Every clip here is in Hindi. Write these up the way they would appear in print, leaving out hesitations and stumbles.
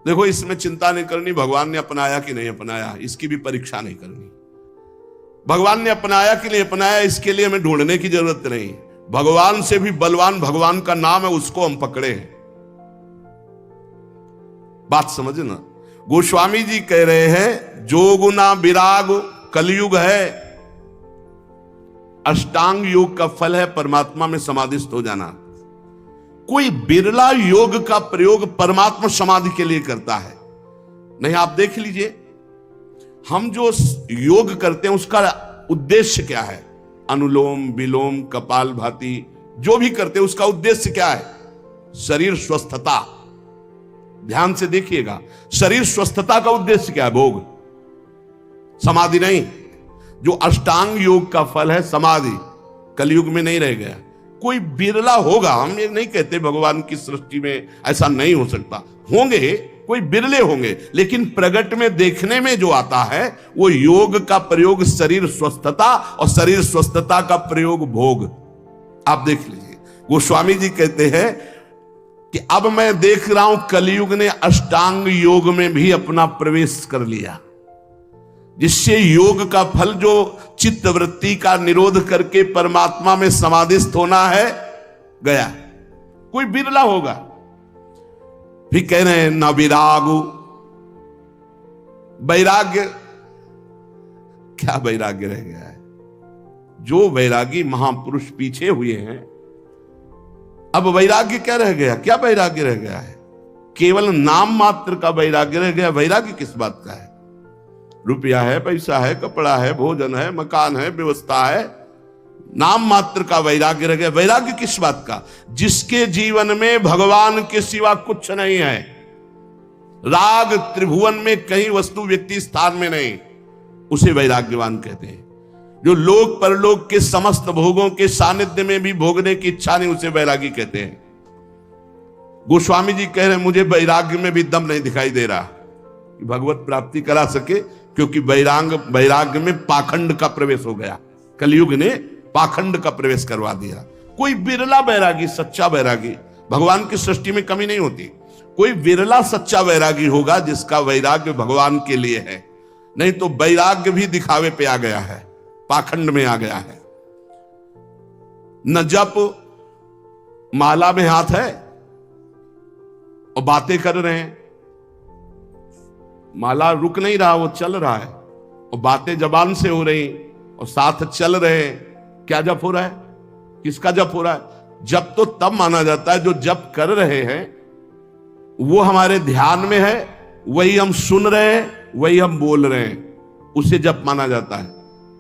देखो इसमें चिंता नहीं करनी भगवान ने अपनाया कि नहीं अपनाया, इसकी भी परीक्षा नहीं करनी। भगवान ने अपनाया कि नहीं अपनाया इसके लिए हमें ढूंढने की जरूरत नहीं। भगवान से भी बलवान भगवान का नाम है, उसको हम पकड़े हैं। बात समझना। गोस्वामी जी कह रहे हैं जोगुना विराग कलयुग है, अष्टांग योग का फल है परमात्मा में समाधिस्थ हो जाना। कोई बिरला योग का प्रयोग परमात्मा समाधि के लिए करता है। नहीं आप देख लीजिए, हम जो योग करते हैं उसका उद्देश्य क्या है? अनुलोम विलोम कपालभाति जो भी करते हैं उसका उद्देश्य क्या है? शरीर स्वस्थता। ध्यान से देखिएगा, शरीर स्वस्थता का उद्देश्य क्या है? भोग, समाधि नहीं। जो अष्टांग योग का फल है समाधि, कलयुग में नहीं रह गया। कोई बिरला होगा, हम ये नहीं कहते भगवान की सृष्टि में ऐसा नहीं हो सकता, होंगे, कोई बिरले होंगे, लेकिन प्रगट में देखने में जो आता है वो योग का प्रयोग शरीर स्वस्थता और शरीर स्वस्थता का प्रयोग भोग। आप देख लीजिए, गोस्वामी जी कहते हैं कि अब मैं देख रहा हूं कलयुग ने अष्टांग योग में भी अपना प्रवेश कर लिया, जिससे योग का फल जो चित्त वृत्ति का निरोध करके परमात्मा में समाधिस्थ होना है गया। कोई बिरला होगा। फिर कह रहे हैं न विरागु, वैराग्य, क्या वैराग्य रह गया है? जो वैरागी महापुरुष पीछे हुए हैं, अब वैराग्य क्या रह गया? क्या वैराग्य रह गया है? केवल नाम मात्र का वैराग्य रह गया। वैराग्य किस बात का है? रुपया है, पैसा है, कपड़ा है, भोजन है, मकान है, व्यवस्था है, नाम मात्र का वैराग्य रह गया। वैराग्य किस बात का? जिसके जीवन में भगवान के सिवा कुछ नहीं है, राग त्रिभुवन में कहीं वस्तु व्यक्ति स्थान में नहीं, उसे वैराग्यवान कहते हैं। जो लोक परलोक के समस्त भोगों के सानिध्य में भी भोगने की इच्छा नहीं, उसे वैरागी कहते हैं। गोस्वामी जी कह रहे हैं मुझे वैराग्य में भी दम नहीं दिखाई दे रहा कि भगवत प्राप्ति करा सके, क्योंकि वैराग्य में पाखंड का प्रवेश हो गया। कलयुग ने पाखंड का प्रवेश करवा दिया। कोई बिरला वैरागी, सच्चा वैरागी, भगवान की सृष्टि में कमी नहीं होती, कोई बिरला सच्चा वैरागी होगा जिसका वैराग्य भगवान के लिए है। नहीं तो वैराग्य भी दिखावे पे आ गया है, पाखंड में आ गया है। न जप, माला में हाथ है और बातें कर रहे हैं, माला रुक नहीं रहा, वो चल रहा है, और बातें जबान से हो रही और साथ चल रहे हैं। क्या जप हो रहा है? किसका जप हो रहा है? जप तो तब माना जाता है जो जप कर रहे हैं वो हमारे ध्यान में है, वही हम सुन रहे हैं, वही हम बोल रहे हैं, उसे जप माना जाता है।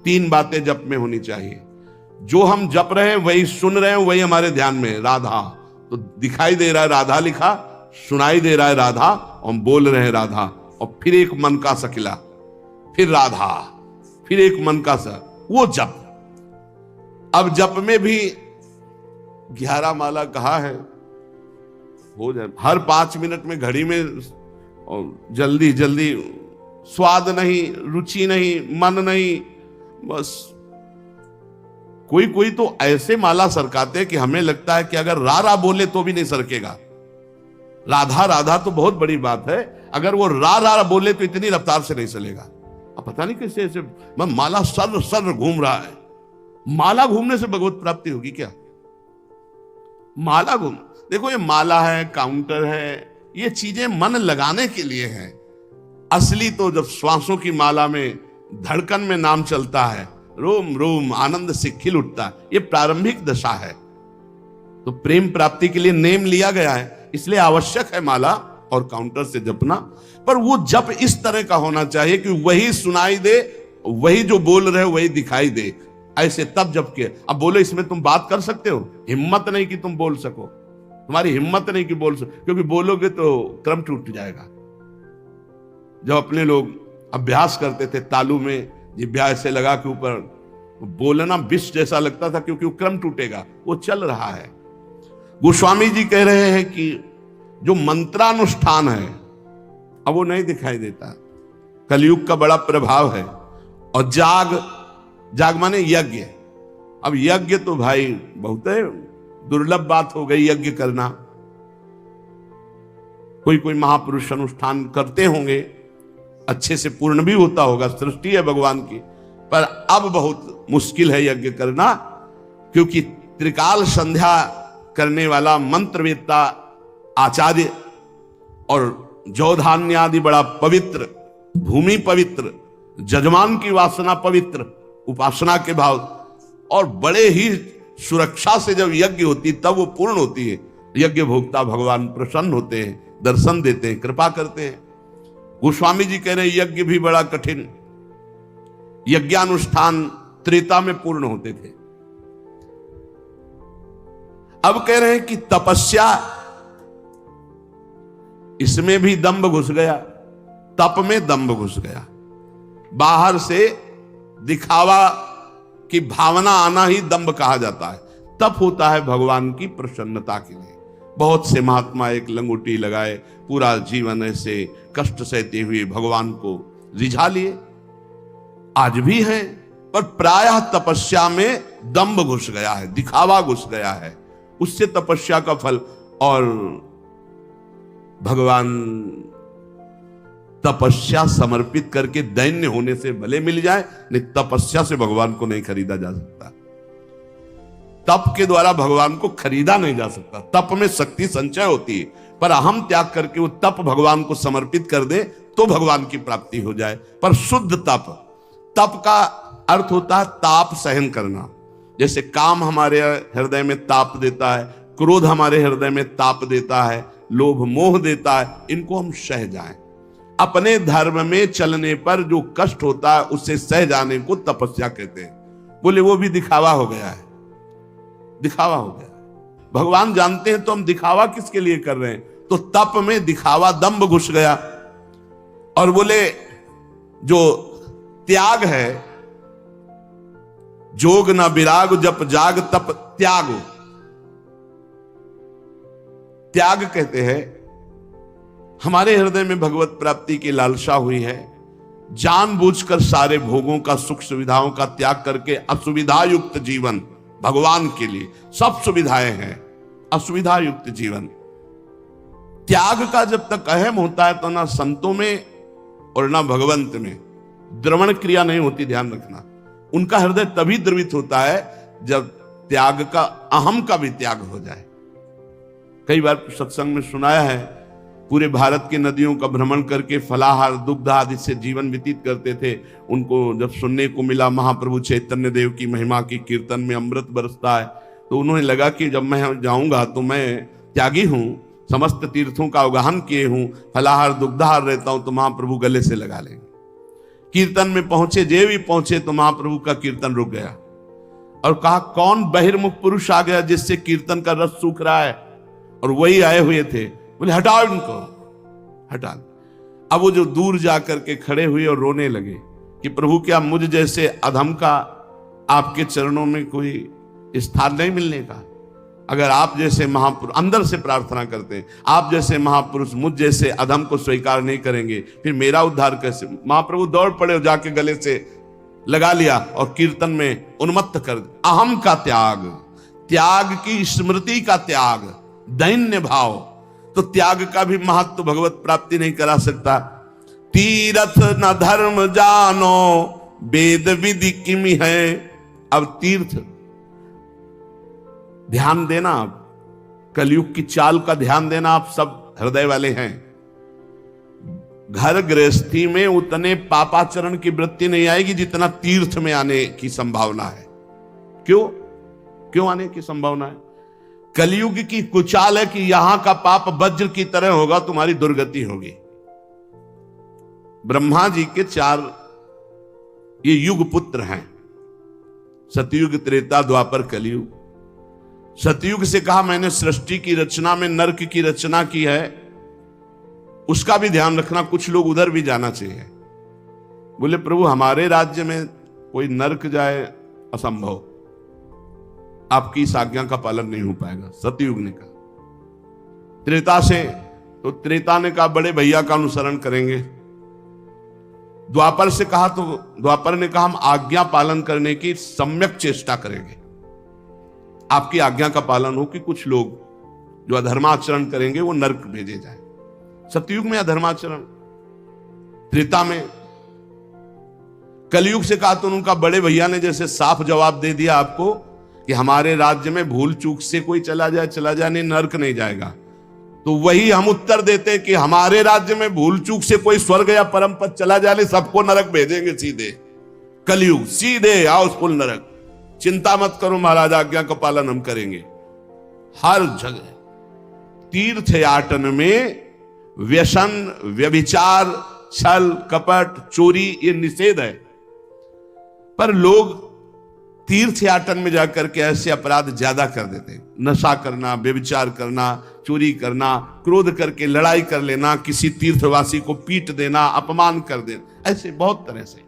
तीन बातें जप में होनी चाहिए। जो हम जप रहे हैं वही सुन रहे हैं, वही हमारे ध्यान में है। राधा तो दिखाई दे रहा है, राधा लिखा, सुनाई दे रहा है राधा, और हम बोल रहे हैं राधा, और फिर एक मन का सकिला, फिर राधा, फिर एक मन का सा, वो जप। अब जप में भी 11 माला कहा है, हो जाए हर 5 मिनट में घड़ी में, और जल्दी जल्दी, स्वाद नहीं, रुचि नहीं, मन नहीं, बस। कोई कोई तो ऐसे माला सरकाते कि हमें लगता है कि अगर रा बोले तो भी नहीं सरकेगा। राधा राधा तो बहुत बड़ी बात है, अगर वो रा बोले तो इतनी रफ्तार से नहीं चलेगा। अब पता नहीं कैसे ऐसे माला सर सर घूम रहा है। माला घूमने से भगवत प्राप्ति होगी क्या? माला घूम, देखो ये माला है, काउंटर है, ये चीजें मन लगाने के लिए हैं। असली तो जब श्वासों की माला में, धड़कन में नाम चलता है, रोम रोम आनंद से खिल उठता है, ये प्रारंभिक दशा है। तो प्रेम प्राप्ति के लिए नेम लिया गया है, इसलिए आवश्यक है माला और काउंटर से जपना। पर वो जप इस तरह का होना चाहिए कि वही सुनाई दे, वही जो बोल रहे हो वही दिखाई दे, ऐसे तब जप के। अब बोलो इसमें तुम बात कर सकते हो? हिम्मत नहीं कि तुम बोल सको, तुम्हारी हिम्मत नहीं कि बोल सको, क्योंकि बोलोगे तो क्रम टूट जाएगा। जब अपने लोग अभ्यास करते थे तालू में जिभ्या ऐसे लगा के ऊपर, बोलना विष जैसा लगता था, क्योंकि वो क्रम टूटेगा, वो चल रहा है। गोस्वामी जी कह रहे हैं कि जो मंत्रानुष्ठान है अब वो नहीं दिखाई देता, कलयुग का बड़ा प्रभाव है। और जाग माने यज्ञ। अब यज्ञ तो भाई बहुत दुर्लभ बात हो गई, यज्ञ करना। कोई कोई महापुरुष अनुष्ठान करते होंगे, अच्छे से पूर्ण भी होता होगा, सृष्टि है भगवान की। पर अब बहुत मुश्किल है यज्ञ करना, क्योंकि त्रिकाल संध्या करने वाला मंत्रवेत्ता आचार्य और जौ धान्य आदि बड़ा पवित्र, भूमि पवित्र, जजमान की वासना पवित्र, उपासना के भाव, और बड़े ही सुरक्षा से जब यज्ञ होती तब वो पूर्ण होती है। यज्ञ भोक्ता भगवान प्रसन्न होते हैं, दर्शन देते हैं, कृपा करते हैं। गोस्वामी जी कह रहे हैं यज्ञ भी बड़ा कठिन, यज्ञानुष्ठान त्रेता में पूर्ण होते थे। अब कह रहे हैं कि तपस्या, इसमें भी दंभ घुस गया, तप में दंभ घुस गया। बाहर से दिखावा की भावना आना ही दंभ कहा जाता है। तप होता है भगवान की प्रसन्नता के लिए। बहुत से महात्मा एक लंगोटी लगाए पूरा जीवन ऐसे कष्ट सहते हुए भगवान को रिझा लिए, आज भी हैं, पर प्रायः तपस्या में दंभ घुस गया है, दिखावा घुस गया है, उससे तपस्या का फल। और भगवान तपस्या समर्पित करके दैन्य होने से भले मिल जाए, नहीं तपस्या से भगवान को नहीं खरीदा जा सकता। तप के द्वारा भगवान को खरीदा नहीं जा सकता। तप में शक्ति संचय होती है, पर अहम त्याग करके वो तप भगवान को समर्पित कर दे तो भगवान की प्राप्ति हो जाए। पर शुद्ध तप, तप का अर्थ होता है ताप सहन करना। जैसे काम हमारे हृदय में ताप देता है, क्रोध हमारे हृदय में ताप देता है, लोभ मोह देता है, इनको हम सह जाएं। अपने धर्म में चलने पर जो कष्ट होता है उसे सह जाने को तपस्या कहते हैं। बोले वो भी दिखावा हो गया है, दिखावा हो गया। भगवान जानते हैं तो हम दिखावा किसके लिए कर रहे हैं। तो तप में दिखावा दंभ घुस गया। और बोले जो त्याग है, जोग न विराग जप जाग तप त्याग, त्याग कहते हैं हमारे हृदय में भगवत प्राप्ति की लालसा हुई है, जानबूझकर सारे भोगों का, सुख सुविधाओं का त्याग करके असुविधा युक्त जीवन, भगवान के लिए सब सुविधाएं हैं, असुविधा युक्त जीवन। त्याग का जब तक अहम होता है तो ना संतों में और ना भगवंत में द्रवण क्रिया नहीं होती, ध्यान रखना। उनका हृदय तभी द्रवित होता है जब त्याग का, अहम का भी त्याग हो जाए। कई बार सत्संग में सुनाया है, पूरे भारत के नदियों का भ्रमण करके फलाहार दुग्ध आदि से जीवन व्यतीत करते थे। उनको जब सुनने को मिला महाप्रभु चैतन्य देव की महिमा की कीर्तन में अमृत बरसता है, तो उन्हें लगा कि जब मैं जाऊंगा तो मैं त्यागी हूं, समस्त तीर्थों का अवगाहन किए हूं, फलाहार दुग्धाहार रहता हूं, तो महाप्रभु गले से लगा लेंगे। कीर्तन में पहुंचे, जे भी पहुंचे तो महाप्रभु का कीर्तन रुक गया और कहा कौन बहिर्मुख पुरुष आ गया जिससे कीर्तन का रस सूख रहा है। और वही आए हुए थे, बोले हटाओ इनको, हटा। अब वो जो दूर जाकर के खड़े हुए और रोने लगे कि प्रभु क्या मुझ जैसे अधम का आपके चरणों में कोई स्थान नहीं मिलने का। अगर आप जैसे महापुरुष, अंदर से प्रार्थना करते हैं, आप जैसे महापुरुष मुझ जैसे अधम को स्वीकार नहीं करेंगे, फिर मेरा उद्धार कैसे। महाप्रभु दौड़ पड़े और जाके गले से लगा लिया और कीर्तन में उन्मत्त कर दिया। अहम का त्याग, त्याग की स्मृति का त्याग, दैन्य भाव। तो त्याग का भी महत्व भगवत प्राप्ति नहीं करा सकता। तीर्थ न धर्म जानो वेद विधि किमि है। अब तीर्थ ध्यान देना, आप कलयुग की चाल का ध्यान देना, आप सब हृदय वाले हैं। घर गृहस्थी में उतने पापाचरण की वृत्ति नहीं आएगी जितना तीर्थ में आने की संभावना है। क्यों आने की संभावना है? कलयुग की कुचाल है कि यहां का पाप वज्र की तरह होगा, तुम्हारी दुर्गति होगी। ब्रह्मा जी के 4 ये युग पुत्र हैं, सतयुग, त्रेता, द्वापर, कलयुग। सतयुग से कहा मैंने सृष्टि की रचना में नरक की रचना की है, उसका भी ध्यान रखना, कुछ लोग उधर भी जाना चाहिए। बोले प्रभु हमारे राज्य में कोई नरक जाए असंभव, आपकी इस आज्ञा का पालन नहीं हो पाएगा, सतयुग ने कहा। त्रेता से तो त्रेता ने कहा बड़े भैया का अनुसरण करेंगे। द्वापर से कहा तो द्वापर ने कहा हम आज्ञा पालन करने की सम्यक चेष्टा करेंगे, आपकी आज्ञा का पालन हो कि कुछ लोग जो अधर्माचरण करेंगे वो नरक भेजे जाए। सतयुग में अधर्माचरण, त्रेता में, कलयुग से कहा तो उनका बड़े भैया ने जैसे साफ जवाब दे दिया आपको कि हमारे राज्य में भूल चूक से कोई चला जाए नहीं, नरक नहीं जाएगा। तो वही हम उत्तर देते कि हमारे राज्य में भूल चूक से कोई स्वर्ग या परम पद चला जाए, सबको नरक भेजेंगे सीधे, कलयुग सीधे हाउसफुल नरक। चिंता मत करो महाराज, आज्ञा का पालन हम करेंगे। हर जगह तीर्थ याटन में व्यसन, व्यभिचार, छल, कपट, चोरी ये निषेध है, पर लोग तीर्थ याटन में जाकर के ऐसे अपराध ज्यादा कर देते हैं। नशा करना, व्यभिचार करना, चोरी करना, क्रोध करके लड़ाई कर लेना, किसी तीर्थवासी को पीट देना, अपमान कर देना, ऐसे बहुत तरह से।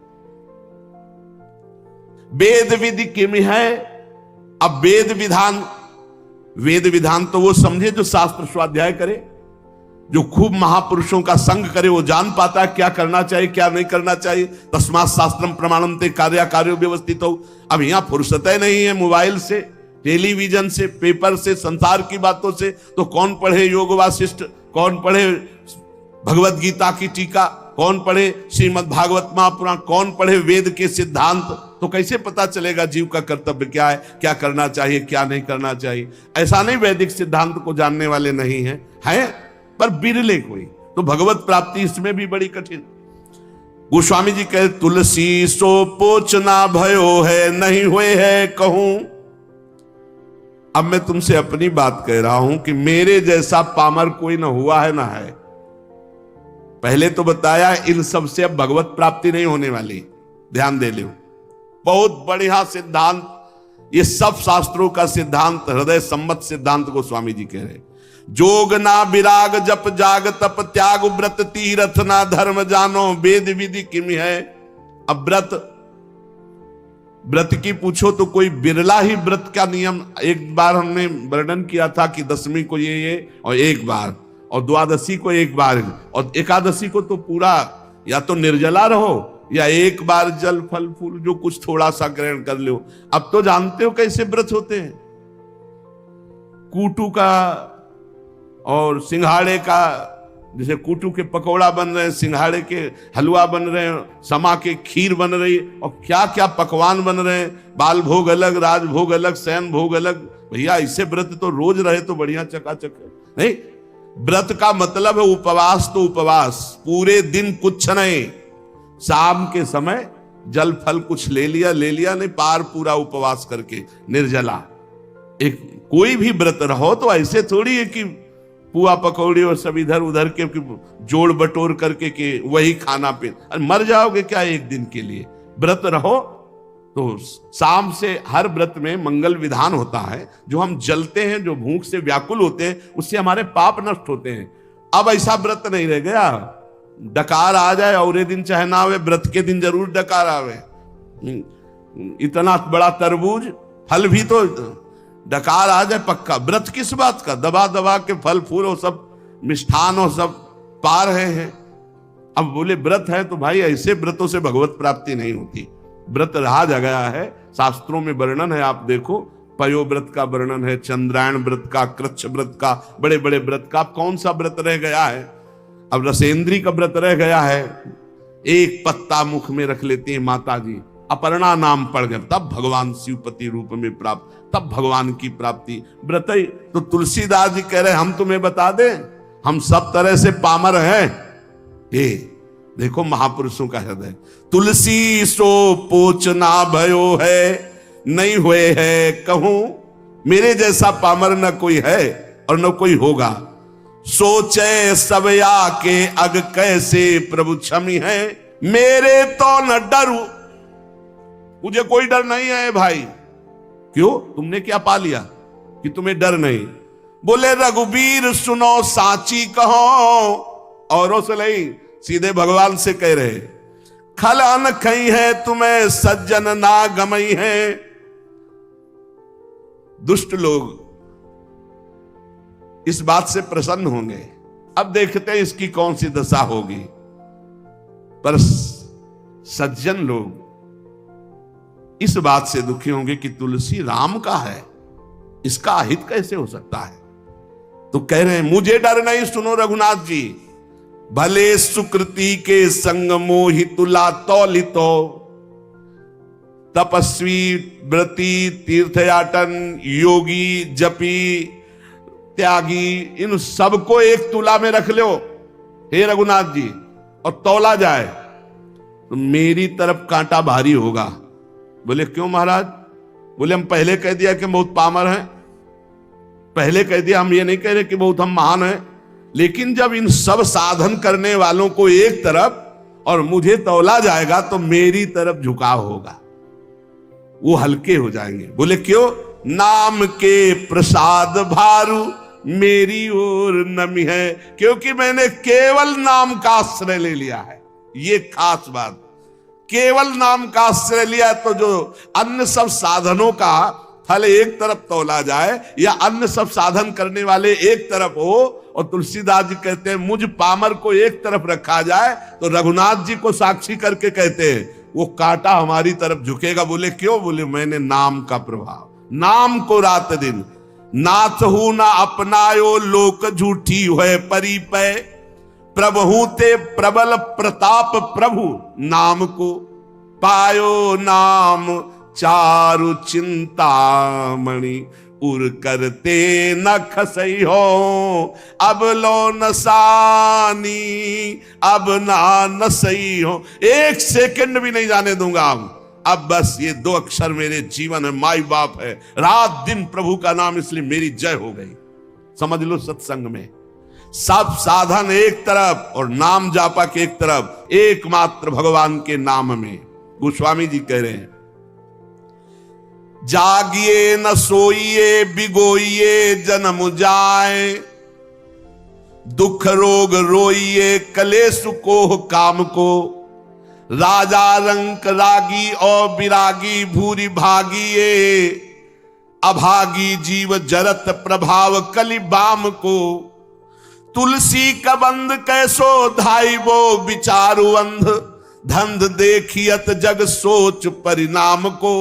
वेद विधि किम है। अब वेद विधान तो वो समझे जो शास्त्र स्वाध्याय करे, जो खूब महापुरुषों का संग करे, वो जान पाता है क्या करना चाहिए क्या नहीं करना चाहिए। तस्मात् शास्त्रम प्रमाणन्ते कार्यो व्यवस्थित हो। अब यहां फुर्सत नहीं है मोबाइल से, टेलीविजन से, पेपर से, संसार की बातों से, तो कौन पढ़े योग वासिष्ठ, कौन पढ़े भगवत गीता की टीका, कौन पढ़े श्रीमद् भागवत महापुराण, कौन पढ़े वेद के सिद्धांत। तो कैसे पता चलेगा जीव का कर्तव्य क्या है, क्या करना चाहिए क्या नहीं करना चाहिए। ऐसा नहीं वैदिक सिद्धांत को जानने वाले नहीं हैं, पर बिरले कोई। तो भगवत प्राप्ति इसमें भी बड़ी कठिन। गोस्वामी जी कहे तुलसी सो पोचना भयो है, नहीं हुए है कहूं। अब मैं तुमसे अपनी बात कह रहा हूं कि मेरे जैसा पामर कोई ना हुआ है ना है। पहले तो बताया इन सब से अब भगवत प्राप्ति नहीं होने वाली, ध्यान दे लो। बहुत बढ़िया सिद्धांत, ये सब शास्त्रों का सिद्धांत, हृदय सम्मत सिद्धांत को स्वामी जी कह रहे। जोग ना विराग जप जाग तप त्याग व्रत तीरथ ना धर्म जानो, वेद विधि किम है। अब व्रत की पूछो तो कोई बिरला ही व्रत का नियम। एक बार हमने वर्णन किया था कि दशमी को ये और एक बार, और द्वादशी को एक बार, और एकादशी को तो पूरा या तो निर्जला रहो या एक बार जल फल फूल जो कुछ थोड़ा सा ग्रहण कर लो। अब तो जानते हो कैसे व्रत होते हैं, कूटू का और सिंघाड़े का, जैसे कूटू के पकौड़ा बन रहे हैं, सिंघाड़े के हलवा बन रहे हैं, समा के खीर बन रही है, और क्या क्या पकवान बन रहे हैं, बाल भोग अलग, राज भोग अलग, शयन भोग अलग। भैया इससे व्रत तो रोज रहे तो बढ़िया चकाचक है। नहीं, व्रत का मतलब है उपवास, तो उपवास पूरे दिन कुछ नहीं, शाम के समय जल फल कुछ ले लिया नहीं, पार पूरा उपवास करके निर्जला। एक कोई भी व्रत रहो तो ऐसे थोड़ी है कि पुआ पकौड़ी और सब इधर उधर के जोड़ बटोर करके के वही खाना पे मर जाओगे क्या एक दिन के लिए। व्रत रहो तो शाम से हर व्रत में मंगल विधान होता है, जो हम जलते हैं, जो भूख से व्याकुल होते हैं, उससे हमारे पाप नष्ट होते हैं। अब ऐसा व्रत नहीं रह गया, डकार आ जाए और ये दिन चाहे ना आवे, व्रत के दिन जरूर डकार आवे। इतना बड़ा तरबूज फल भी तो डकार आ जाए पक्का। व्रत किस बात का, दबा दबा के फल फूल और सब मिष्ठान और सब पा रहे हैं। अब बोले व्रत है तो भाई ऐसे व्रतों से भगवत प्राप्ति नहीं होती। व्रत रहा गया है, शास्त्रों में वर्णन है, आप देखो पयो व्रत का वर्णन है, चंद्रायण व्रत का, कृच्छ व्रत का, बड़े बड़े व्रत का। कौन सा व्रत रह गया है? अब रसेंद्री का व्रत रह गया है। एक पत्ता मुख में रख लेती है माता जी, अपर्णा नाम पड़ गया, तब भगवान शिवपति रूप में प्राप्त, तब भगवान की प्राप्ति। व्रत ही तो तुलसीदास जी कह रहे हम तुम्हें बता दें, हम सब तरह से पामर हैं। ये देखो महापुरुषों का हृदय। तुलसी सो पोचना भयो है, नहीं हुए है कहूं। मेरे जैसा पामर न कोई है और न कोई होगा। सोचे सबया के अग कैसे प्रभु क्षमी है, मेरे तो न डरू, मुझे कोई डर नहीं है भाई। क्यों? तुमने क्या पा लिया कि तुम्हें डर नहीं? बोले रघुबीर सुनो साची कहो, औरों से नहीं, सीधे भगवान से कह रहे। खल अन खई है तुम्हें सज्जन ना गमई है। दुष्ट लोग इस बात से प्रसन्न होंगे। अब देखते हैं इसकी कौन सी दशा होगी। पर सज्जन लोग इस बात से दुखी होंगे कि तुलसी राम का है, इसका अहित कैसे हो सकता है। तो कह रहे हैं मुझे डर नहीं, सुनो रघुनाथ जी, भले सुकृति के संग मोहि तुला तौलितो, तपस्वी व्रती तीर्थयाटन योगी जपी त्यागी इन सबको एक तुला में रख लो हे रघुनाथ जी, और तौला जाए तो मेरी तरफ कांटा भारी होगा। बोले क्यों महाराज? बोले हम पहले कह दिया कि बहुत पामर हैं, पहले कह दिया, हम ये नहीं कह रहे कि बहुत हम महान हैं, लेकिन जब इन सब साधन करने वालों को एक तरफ और मुझे तौला जाएगा तो मेरी तरफ झुकाव होगा, वो हल्के हो जाएंगे। बोले क्यों? नाम के प्रसाद भारू मेरी ओर नमी है, क्योंकि मैंने केवल नाम का आश्रय ले लिया है। ये खास बात, केवल नाम का आश्रय लिया तो जो अन्य सब साधनों का फल एक तरफ तौला जाए या अन्य सब साधन करने वाले एक तरफ हो, और तुलसीदास जी कहते हैं मुझ पामर को एक तरफ रखा जाए, तो रघुनाथ जी को साक्षी करके कहते हैं वो कांटा हमारी तरफ झुकेगा। बोले क्यों? बोले मैंने नाम का प्रभाव, नाम को रात दिन नाथ हूं ना अपनायो लोक झूठी है परिपय, प्रभु ते प्रबल प्रताप प्रभु नाम को पायो नाम चारु चिंतामणि, उर करते न खसई हो अब लो नसानी, अब ना नसई हो, एक सेकंड भी नहीं जाने दूंगा अब बस ये दो अक्षर मेरे जीवन है, माई बाप है, रात दिन प्रभु का नाम, इसलिए मेरी जय हो गई। समझ लो सत्संग में सब साधन एक तरफ और नाम जापा के एक तरफ, एकमात्र भगवान के नाम में। गोस्वामी जी कह रहे हैं जागिए न सोइए बिगोइए जन्म जाए, दुख रोग रोइए कलेश को काम को, राजा रंक रागी और विरागी भूरी भागिए, अभागी जीव जरत प्रभाव कलि बाम को, तुलसी कबंद कैसो धाई वो विचारु अंध, धंध देखियत जग सोच परिणाम को,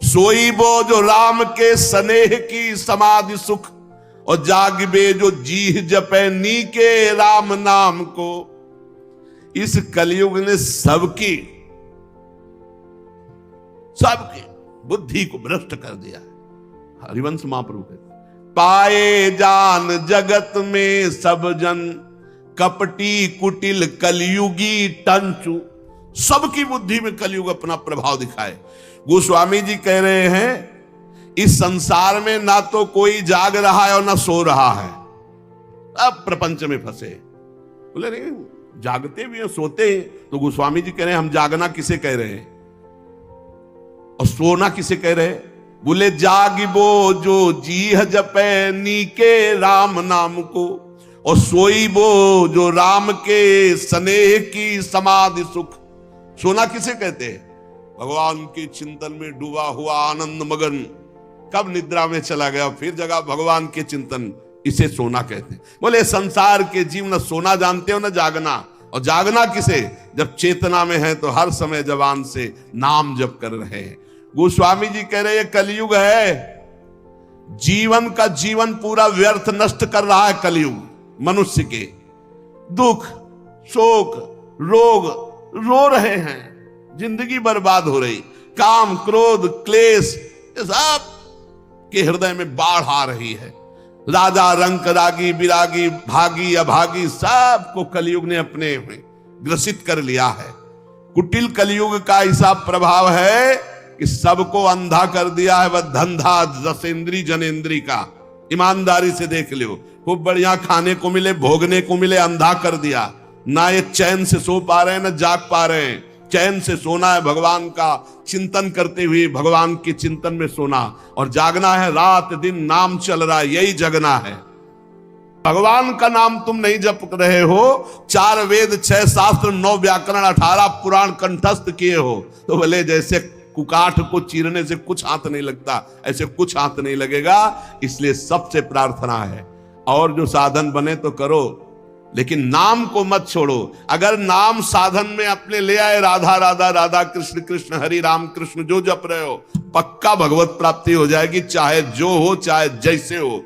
सोई वो जो राम के स्नेह की समाधि सुख, और जागबे जो जीह जपे नी के राम नाम को। इस कलयुग ने सबकी बुद्धि को भ्रष्ट कर दिया है। हरिवंश महाप्रभु कहते पाए जान जगत में सब जन, कपटी कुटिल कलयुगी टंचु, सबकी बुद्धि में कलयुग अपना प्रभाव दिखाए। गोस्वामी जी कह रहे हैं इस संसार में ना तो कोई जाग रहा है और ना सो रहा है, अब प्रपंच में फंसे। बोले नहीं जागते भी हैं सोते हैं, तो गोस्वामी जी कह रहे हैं हम जागना किसे कह रहे हैं और सोना किसे कह रहे हैं? बोले जागिबो जो जीह जपे नी के राम नाम को, और सोईबो जो राम के स्नेह की समाधि सुख। सोना किसे कहते हैं? भगवान के चिंतन में डूबा हुआ आनंद मगन, कब निद्रा में चला गया फिर जगह भगवान के चिंतन, इसे सोना कहते हैं। बोले संसार के जीव न सोना जानते हो न जागना, और जागना किसे? जब चेतना में है तो हर समय जबान से नाम जप कर रहे हैं। गोस्वामी जी कह रहे हैं कलयुग है, जीवन का जीवन पूरा व्यर्थ नष्ट कर रहा है कलयुग। मनुष्य के दुख शोक रोग रो रहे हैं, जिंदगी बर्बाद हो रही, काम क्रोध क्लेश सब के हृदय में बाढ़ आ रही है। राजा रंक रागी विरागी भागी अभागी सबको कलयुग ने अपने में ग्रसित कर लिया है। कुटिल कलयुग का ऐसा प्रभाव है कि सबको अंधा कर दिया है, वह धंधा रसेंद्री जनेन्द्री का। ईमानदारी से देख लो, खूब बढ़िया खाने को मिले भोगने को मिले, अंधा कर दिया। ना ये चैन से सो पा रहे हैं ना जाग पा रहे हैं। चैन से सोना है भगवान का चिंतन करते हुए, भगवान के चिंतन में सोना, और जागना है रात दिन नाम चल रहा है, यही जगना है। भगवान का नाम तुम नहीं जप रहे हो, 4 वेद 6 शास्त्र 9 व्याकरण 18 पुराण कंठस्थ किए हो, तो भले जैसे कुकाठ को चीरने से कुछ हाथ नहीं लगता, ऐसे कुछ हाथ नहीं लगेगा। इसलिए सबसे प्रार्थना है, और जो साधन बने तो करो, लेकिन नाम को मत छोड़ो। अगर नाम साधन में अपने ले आए, राधा राधा राधा कृष्ण कृष्ण हरि राम कृष्ण जो जप रहे हो, पक्का भगवत प्राप्ति हो जाएगी, चाहे जो हो चाहे जैसे हो।